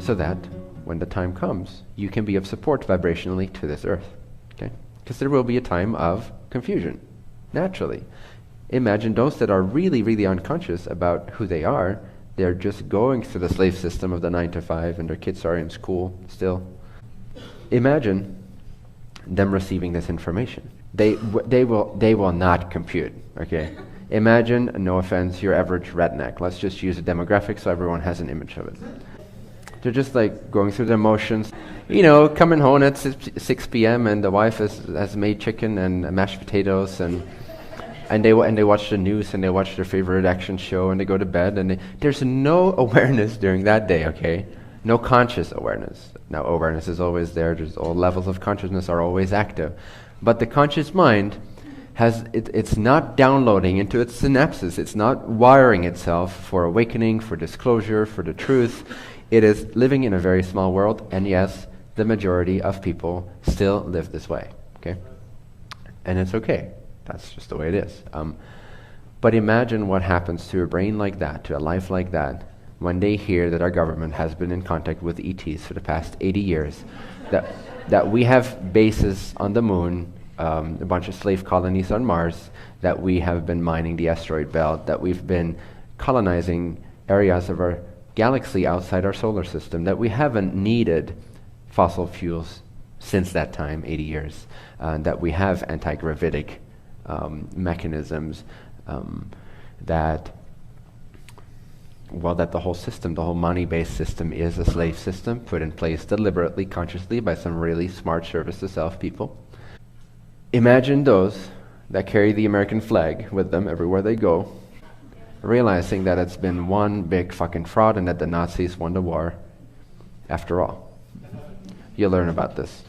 so that when the time comes, you can be of support vibrationally to this earth. Okay? Because there will be a time of confusion, naturally. Imagine those that are really, really unconscious about who they are. They're just going through the slave system of the 9 to 5, and their kids are in school still. Imagine them receiving this information. They will not compute. Okay. Imagine, no offense, your average redneck. Let's just use a demographic so everyone has an image of it. They're just like going through the motions, coming home at 6 p.m. and the wife has made chicken and mashed potatoes and they watch the news and they watch their favorite action show and they go to bed and there's no awareness during that day, okay? No conscious awareness. Now awareness is always there. There's all levels of consciousness are always active. But the conscious mind it's not downloading into its synapses. It's not wiring itself for awakening, for disclosure, for the truth. It is living in a very small world, and yes, the majority of people still live this way, okay? And it's okay. That's just the way it is. But imagine what happens to a brain like that, to a life like that, when they hear that our government has been in contact with ETs for the past 80 years, that we have bases on the moon, a bunch of slave colonies on Mars, that we have been mining the asteroid belt, that we've been colonizing areas of our galaxy outside our solar system, that we haven't needed fossil fuels since that time, 80 years, that we have anti-gravitic mechanisms, that the whole system, the whole money-based system is a slave system put in place deliberately, consciously by some really smart service-to-self people. Imagine those that carry the American flag with them everywhere they go, realizing that it's been one big fucking fraud and that the Nazis won the war after all. You'll learn about this.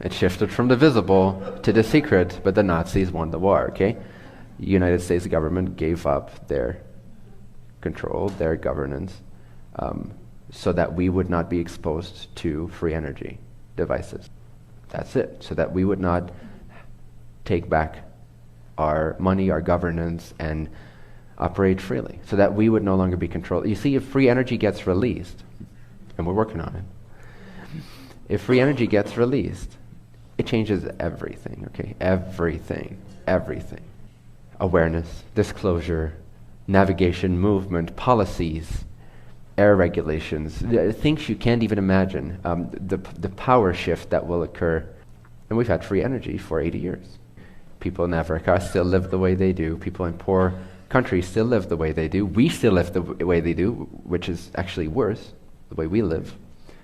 It shifted from the visible to the secret, but the Nazis won the war, okay? The United States government gave up their control, their governance, so that we would not be exposed to free energy devices. That's it. So that we would not take back our money, our governance, and operate freely. So that we would no longer be controlled. You see, if free energy gets released, and we're working on it, if free energy gets released, it changes everything, okay? Everything. Awareness, disclosure, navigation, movement, policies, air regulations, things you can't even imagine, the power shift that will occur. And we've had free energy for 80 years. People in Africa still live the way they do. People in poor countries still live the way they do. We still live the way they do, which is actually worse, the way we live,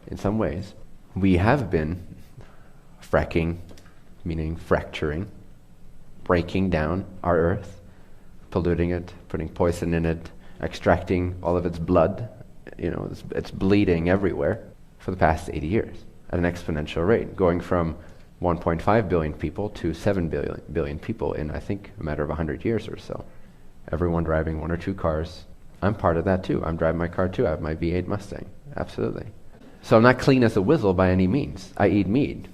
in some ways. We have been fracking, meaning fracturing, breaking down our earth, polluting it, putting poison in it, extracting all of its blood. It's bleeding everywhere for the past 80 years at an exponential rate, going from 1.5 billion people to 7 billion people in, I think, a matter of 100 years or so. Everyone driving 1 or 2 cars. I'm part of that too. I'm driving my car too. I have my V8 Mustang. Absolutely. So I'm not clean as a whistle by any means. I eat meat.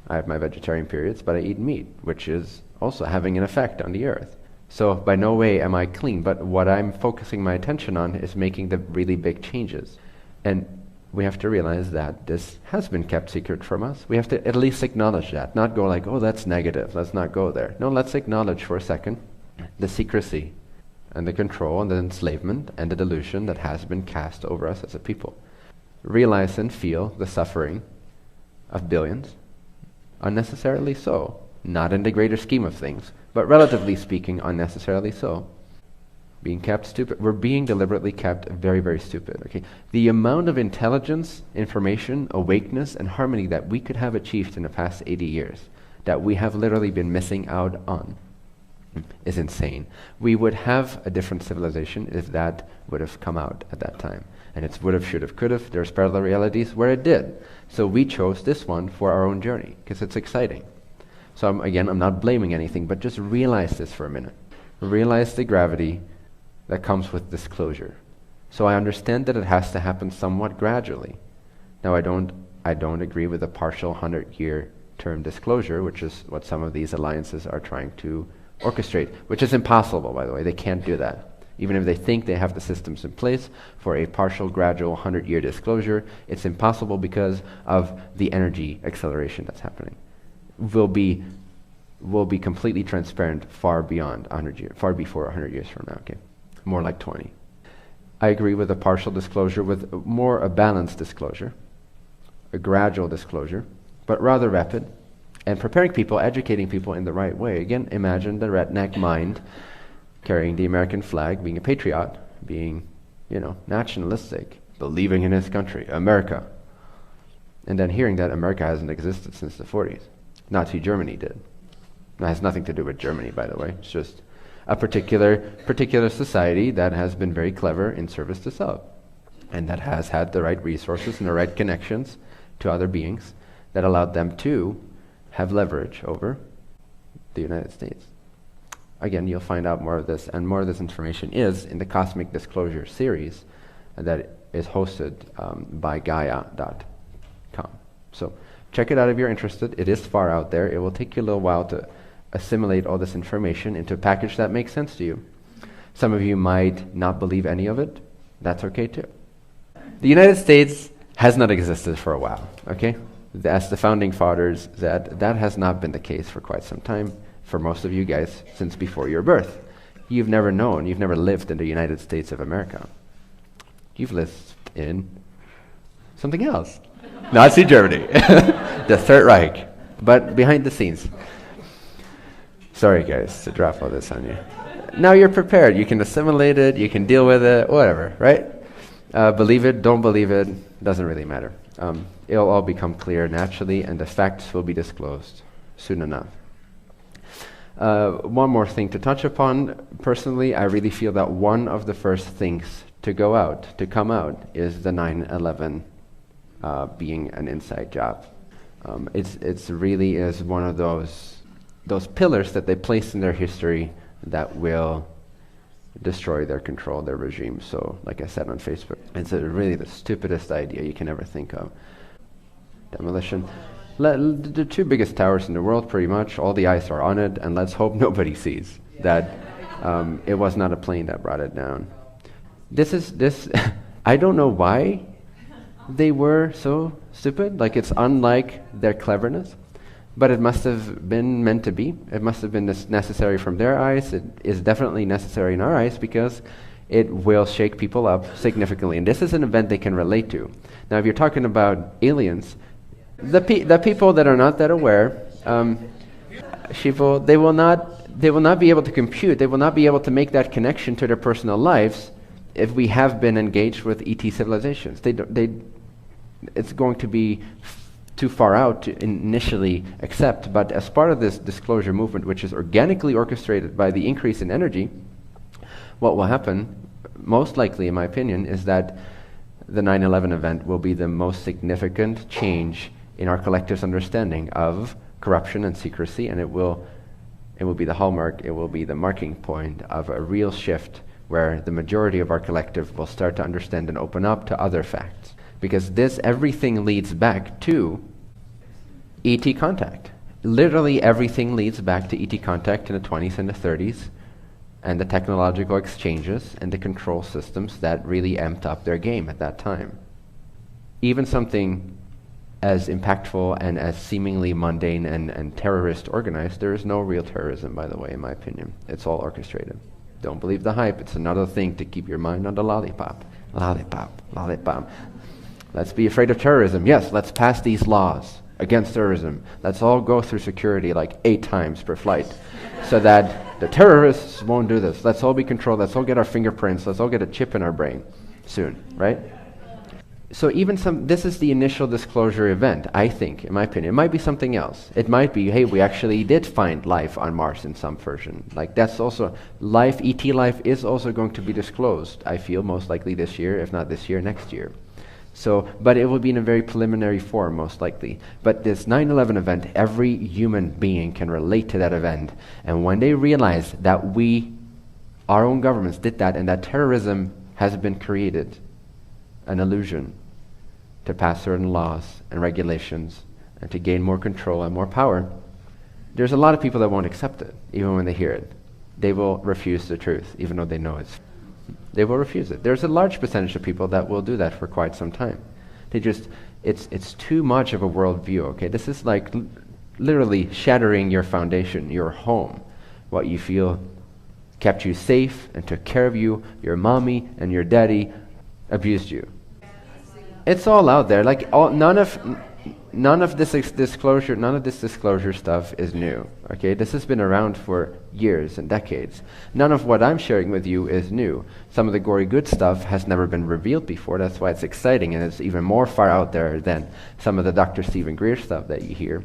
I have my vegetarian periods, but I eat meat, which is also having an effect on the earth. So by no way am I clean, but what I'm focusing my attention on is making the really big changes. And we have to realize that this has been kept secret from us. We have to at least acknowledge that, not go like, oh, that's negative, let's not go there. No, let's acknowledge for a second the secrecy and the control and the enslavement and the delusion that has been cast over us as a people. Realize and feel the suffering of billions, unnecessarily so, not in the greater scheme of things, but relatively speaking, unnecessarily so. Being kept stupid. We're being deliberately kept very, very stupid. Okay, the amount of intelligence, information, awakeness, and harmony that we could have achieved in the past 80 years, that we have literally been missing out on, is insane. We would have a different civilization if that would have come out at that time. And it's would have, should have, could have. There's parallel realities where it did. So we chose this one for our own journey because it's exciting. So I'm not blaming anything, but just realize this for a minute. Realize the gravity that comes with disclosure. So I understand that it has to happen somewhat gradually. Now I don't agree with a partial 100-year term disclosure, which is what some of these alliances are trying to orchestrate, which is impossible, by the way. They can't do that. Even if they think they have the systems in place for a partial, gradual, 100-year disclosure, it's impossible because of the energy acceleration that's happening. Will be completely transparent far beyond 100 years, far before 100 years from now, okay? More like 20. I agree with a partial disclosure, with more a balanced disclosure, a gradual disclosure, but rather rapid, and preparing people, educating people in the right way. Again, imagine the redneck mind carrying the American flag, being a patriot, being, nationalistic, believing in his country, America. And then hearing that America hasn't existed since the 40s. Nazi Germany did. That has nothing to do with Germany, by the way. It's just a particular society that has been very clever in service to self, and that has had the right resources and the right connections to other beings that allowed them to have leverage over the United States. Again, you'll find out more of this, and more of this information is in the Cosmic Disclosure series that is hosted by Gaia.com. So check it out if you're interested. It is far out there. It will take you a little while to assimilate all this information into a package that makes sense to you. Some of you might not believe any of it. That's okay too. The United States has not existed for a while, okay? As the founding fathers said, that has not been the case for quite some time for most of you guys since before your birth. You've never lived in the United States of America. You've lived in something else. Nazi Germany, the Third Reich, but behind the scenes. Sorry guys to drop all this on you. Now you're prepared. You can assimilate it, you can deal with it, whatever, right? Believe it, don't believe it, doesn't really matter. It'll all become clear naturally, and the facts will be disclosed soon enough. One more thing to touch upon. Personally, I really feel that one of the first things to come out, is the 9/11 being an inside job. It's really is one of those pillars that they place in their history that will destroy their control, their regime. So, like I said on Facebook, it's really the stupidest idea you can ever think of. Demolition. The two biggest towers in the world, pretty much, all the eyes are on it, and let's hope nobody sees that it was not a plane that brought it down. I don't know why they were so stupid. Like, it's unlike their cleverness, but it must have been meant to be. It must have been necessary from their eyes. It is definitely necessary in our eyes because it will shake people up significantly. And this is an event they can relate to. Now, if you're talking about aliens, the people that are not that aware, they will not be able to compute. They will not be able to make that connection to their personal lives if we have been engaged with ET civilizations. It's going to be too far out to initially accept. But as part of this disclosure movement, which is organically orchestrated by the increase in energy, what will happen, most likely, in my opinion, is that the 9/11 event will be the most significant change in our collective's understanding of corruption and secrecy, and it will be the hallmark, it will be the marking point of a real shift where the majority of our collective will start to understand and open up to other facts. Because everything leads back to ET contact. Literally everything leads back to ET contact in the 20s and the 30s, and the technological exchanges and the control systems that really amped up their game at that time. Even something as impactful and as seemingly mundane and terrorist organized, there is no real terrorism, by the way, in my opinion. It's all orchestrated. Don't believe the hype. It's another thing to keep your mind on the lollipop. Lollipop, lollipop. Let's be afraid of terrorism. Yes, let's pass these laws against terrorism. Let's all go through security like 8 times per flight so that the terrorists won't do this. Let's all be controlled. Let's all get our fingerprints. Let's all get a chip in our brain soon, right? So this is the initial disclosure event, I think, in my opinion. It might be something else. It might be, hey, we actually did find life on Mars in some version. Like, that's also, ET life is also going to be disclosed, I feel, most likely this year, if not this year, next year. So, but it will be in a very preliminary form, most likely. But this 9/11 event, every human being can relate to that event. And when they realize that our own governments did that, and that terrorism has been created, an illusion, to pass certain laws and regulations and to gain more control and more power, there's a lot of people that won't accept it, even when they hear it. They will refuse the truth, even though they know it's They will refuse it. There's a large percentage of people that will do that for quite some time. It's too much of a worldview, okay? This is like literally shattering your foundation, your home, what you feel kept you safe and took care of you. Your mommy and your daddy abused you. It's all out there. Like none of this disclosure stuff is new. Okay, this has been around for years and decades. None of what I'm sharing with you is new. Some of the gory good stuff has never been revealed before. That's why it's exciting, and it's even more far out there than some of the Dr. Stephen Greer stuff that you hear.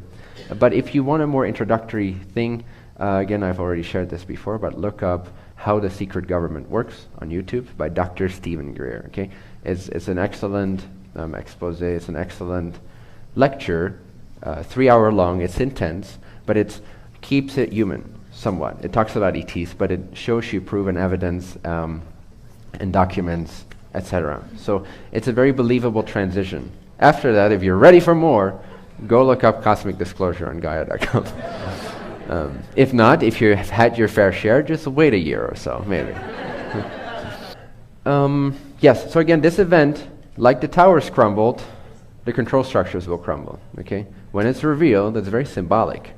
But if you want a more introductory thing, again, I've already shared this before, but look up How the Secret Government Works on YouTube by Dr. Stephen Greer. Okay, it's an excellent expose. It's an excellent lecture, 3 hour long. It's intense, but it keeps it human somewhat. It talks about ETs, but it shows you proven evidence and documents, etc. So it's a very believable transition. After that, if you're ready for more, go look up Cosmic Disclosure on Gaia.com. If not, if you have had your fair share, just wait a year or so, maybe. Yes, so again, this event, like the towers crumbled, the control structures will crumble, okay? When it's revealed, it's very symbolic.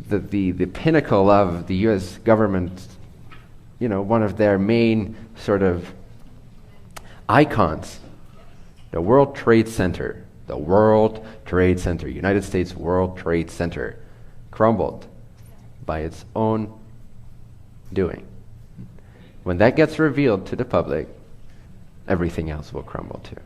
The pinnacle of the U.S. government, one of their main sort of icons, the World Trade Center, United States World Trade Center, crumbled by its own doing. When that gets revealed to the public, everything else will crumble too.